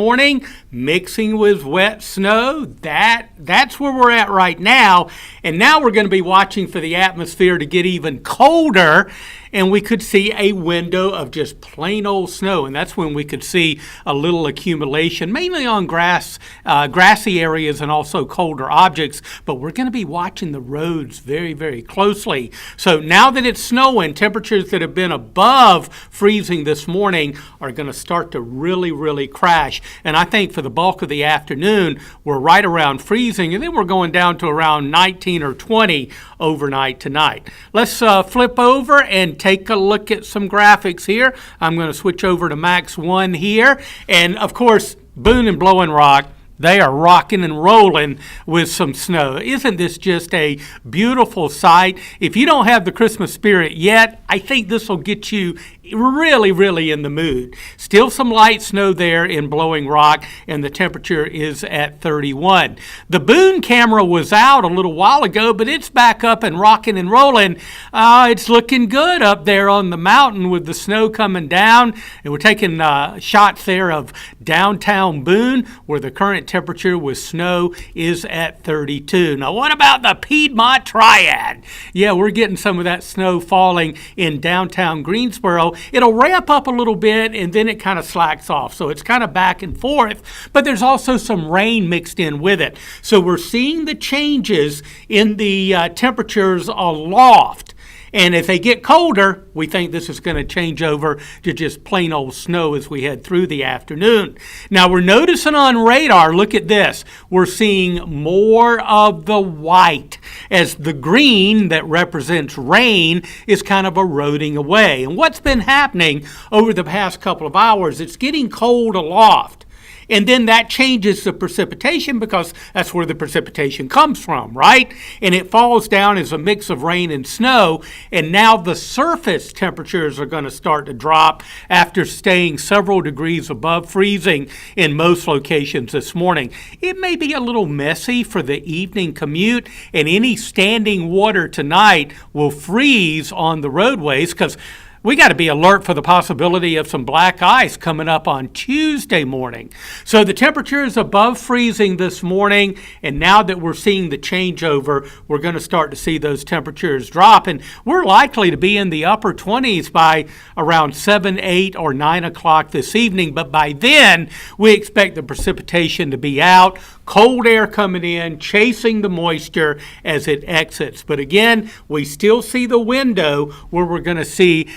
morning, mixing with wet snow. That's where we're at right now. And now we're going to be watching for the atmosphere to get even colder, and we could see a window of just plain old snow. And that's when we could see a little accumulation, mainly on grassy areas and also colder objects. But we're going to be watching the roads very, very closely. So now that it's snowing, temperatures that have been above freezing this morning are going to start to really, really crash. And I think for the bulk of the afternoon, we're right around freezing, and then we're going down to around 19 or 20 overnight tonight. Let's flip over and take a look at some graphics here. I'm going to switch over to Max 1 here. And of course, Boone and Blowing Rock, they are rocking and rolling with some snow. Isn't this just a beautiful sight? If you don't have the Christmas spirit yet, I think this will get you really, really in the mood. Still some light snow there in Blowing Rock, and the temperature is at 31. The Boone camera was out a little while ago, but it's back up and rocking and rolling. It's looking good up there on the mountain with the snow coming down, and we're taking shots there of downtown Boone, where the current temperature with snow is at 32. Now, what about the Piedmont Triad? Yeah, we're getting some of that snow falling in downtown Greensboro. It'll ramp up a little bit, and then it kind of slacks off. So it's kind of back and forth, but there's also some rain mixed in with it. So we're seeing the changes in the temperatures aloft. And if they get colder, we think this is going to change over to just plain old snow as we head through the afternoon. Now, we're noticing on radar, look at this, we're seeing more of the white as the green that represents rain is kind of eroding away. And what's been happening over the past couple of hours, it's getting cold aloft. And then that changes the precipitation because that's where the precipitation comes from, right? And it falls down as a mix of rain and snow. And now the surface temperatures are going to start to drop after staying several degrees above freezing in most locations this morning. It may be a little messy for the evening commute, and any standing water tonight will freeze on the roadways because we got to be alert for the possibility of some black ice coming up on Tuesday morning. So the temperature is above freezing this morning, and now that we're seeing the changeover, we're going to start to see those temperatures drop, and we're likely to be in the upper 20s by around 7, 8, or 9 o'clock this evening. But by then, we expect the precipitation to be out, cold air coming in, chasing the moisture as it exits. But again, we still see the window where we're going to see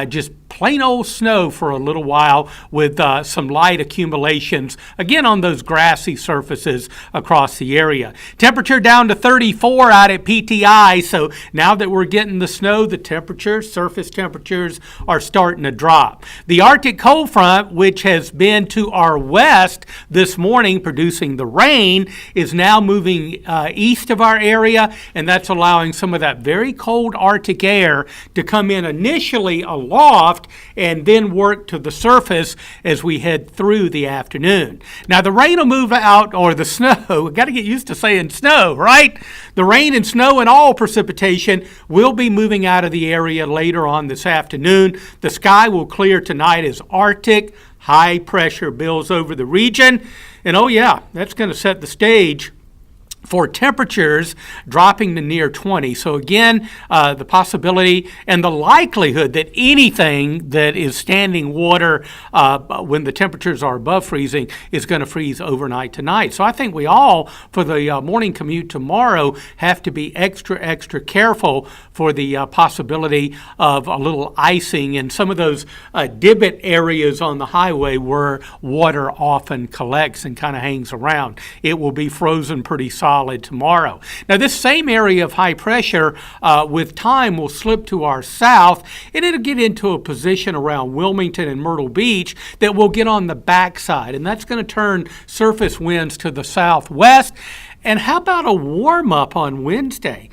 just plain old snow for a little while with some light accumulations, again on those grassy surfaces across the area. Temperature down to 34 out at PTI, so now that we're getting the snow, the surface temperatures are starting to drop. The Arctic cold front, which has been to our west this morning producing the rain, is now moving east of our area, and that's allowing some of that very cold Arctic air to come in initially aloft and then work to the surface as we head through the afternoon. Now, the rain will move out, or the snow, got to get used to saying snow, right? The rain and snow and all precipitation will be moving out of the area later on this afternoon. The sky will clear tonight as Arctic high pressure builds over the region. And oh yeah, that's going to set the stage for temperatures dropping to near 20. So again, the possibility and the likelihood that anything that is standing water when the temperatures are above freezing is going to freeze overnight tonight. So I think we all, for the morning commute tomorrow, have to be extra careful for the possibility of a little icing in some of those divot areas on the highway where water often collects and kind of hangs around. It will be frozen pretty solid tomorrow. Now, this same area of high pressure with time will slip to our south, and it'll get into a position around Wilmington and Myrtle Beach that will get on the backside, and that's going to turn surface winds to the southwest. And how about a warm up on Wednesday?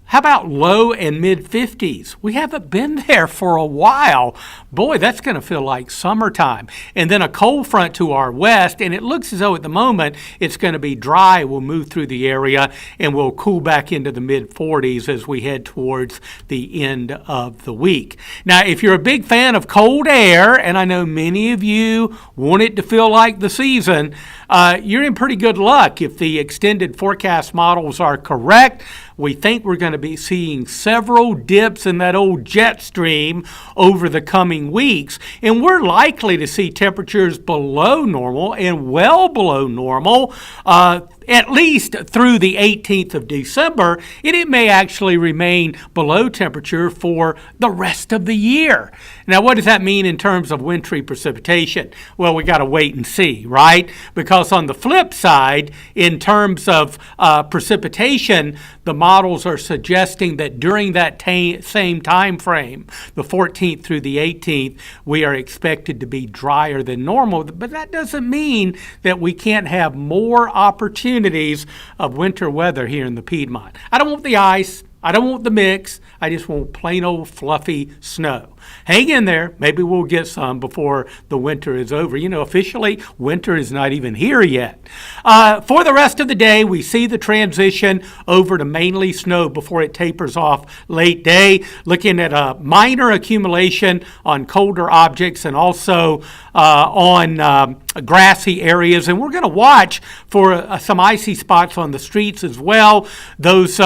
How about low and mid 50s? We haven't been there for a while. Boy, that's going to feel like summertime. And then a cold front to our west, and it looks as though at the moment it's going to be dry. We'll move through the area and we'll cool back into the mid 40s as we head towards the end of the week. Now, if you're a big fan of cold air, and I know many of you want it to feel like the season, you're in pretty good luck. If the extended forecast models are correct, we think we're going to be seeing several dips in that old jet stream over the coming weeks, and we're likely to see temperatures below normal and well below normal at least through the 18th of December, and it may actually remain below temperature for the rest of the year. Now, what does that mean in terms of wintry precipitation? Well, we got to wait and see, right? Because on the flip side, in terms of precipitation, the models are suggesting that during that same time frame, the 14th through the 18th, we are expected to be drier than normal. But that doesn't mean that we can't have more opportunities of winter weather here in the Piedmont. I don't want the ice. I don't want the mix. I just want plain old fluffy snow. Hang in there. Maybe we'll get some before the winter is over. You know, officially, winter is not even here yet. For the rest of the day, we see the transition over to mainly snow before it tapers off late day, looking at a minor accumulation on colder objects and also on grassy areas. And we're going to watch for some icy spots on the streets as well. Those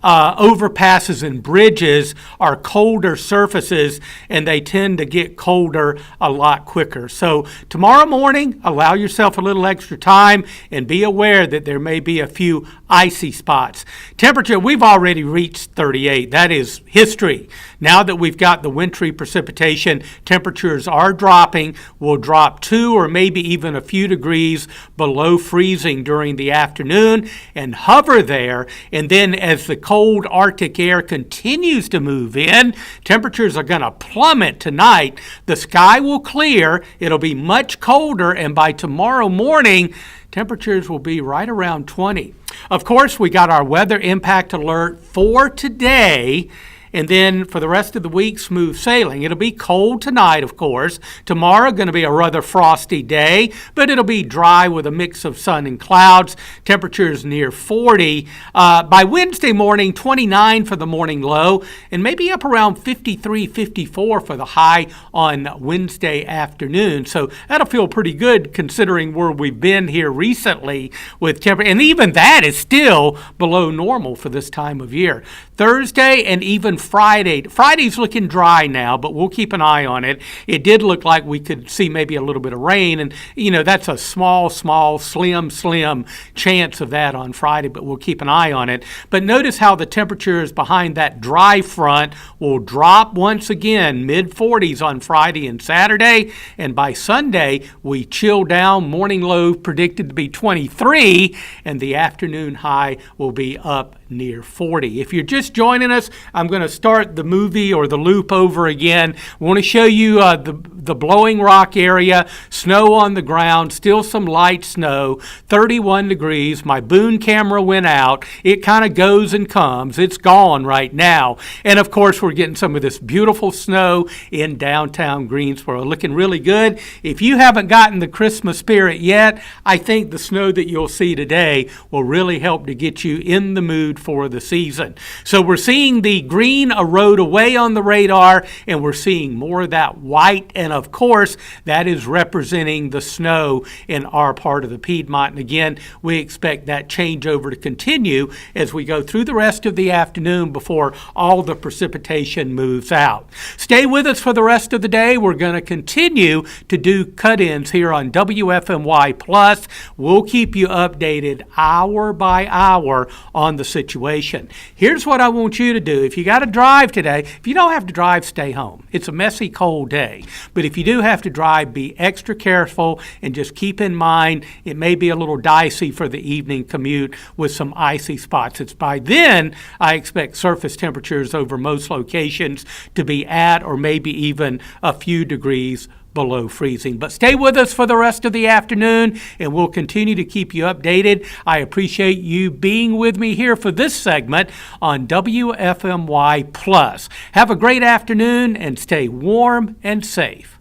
overpasses and bridges are colder surfaces, and they tend to get colder a lot quicker. So tomorrow morning, allow yourself a little extra time and be aware that there may be a few icy spots. Temperature, we've already reached 38. That is history. Now that we've got the wintry precipitation, temperatures are dropping. We'll drop 2 or maybe even a few degrees below freezing during the afternoon and hover there. And then as the cold Arctic air continues to move in, temperatures are going to plummet tonight. The sky will clear. It'll be much colder, and by tomorrow morning, temperatures will be right around 20. Of course, we got our weather impact alert for today. And then for the rest of the week, smooth sailing. It'll be cold tonight, of course. Tomorrow, going to be a rather frosty day, but it'll be dry with a mix of sun and clouds. Temperatures near 40. By Wednesday morning, 29 for the morning low, and maybe up around 53, 54 for the high on Wednesday afternoon. So that'll feel pretty good considering where we've been here recently with temperature. And even that is still below normal for this time of year. Thursday and even Friday. Friday's looking dry now, but we'll keep an eye on it. It did look like we could see maybe a little bit of rain, and, you know, that's a small, slim chance of that on Friday, but we'll keep an eye on it. But notice how the temperatures behind that dry front will drop once again, mid-40s on Friday and Saturday, and by Sunday, we chill down. Morning low predicted to be 23, and the afternoon high will be up near 40. If you're just joining us, I'm going to start the movie or the loop over again. I want to show you the Blowing Rock area, snow on the ground, still some light snow, 31 degrees. My Boone camera went out. It kind of goes and comes. It's gone right now. And of course, we're getting some of this beautiful snow in downtown Greensboro, looking really good. If you haven't gotten the Christmas spirit yet, I think the snow that you'll see today will really help to get you in the mood for the season. So we're seeing the green erode away on the radar, and we're seeing more of that white, and of course that is representing the snow in our part of the Piedmont. And again, we expect that changeover to continue as we go through the rest of the afternoon before all the precipitation moves out. Stay with us for the rest of the day. We're going to continue to do cut-ins here on WFMY Plus. We'll keep you updated hour by hour on the situation. Here's what I want you to do. If you got to drive today, if you don't have to drive, stay home. It's a messy, cold day. But if you do have to drive, be extra careful and just keep in mind it may be a little dicey for the evening commute with some icy spots. It's by then I expect surface temperatures over most locations to be at or maybe even a few degrees below freezing. But stay with us for the rest of the afternoon, and we'll continue to keep you updated. I appreciate you being with me here for this segment on WFMY Plus. Have a great afternoon and stay warm and safe.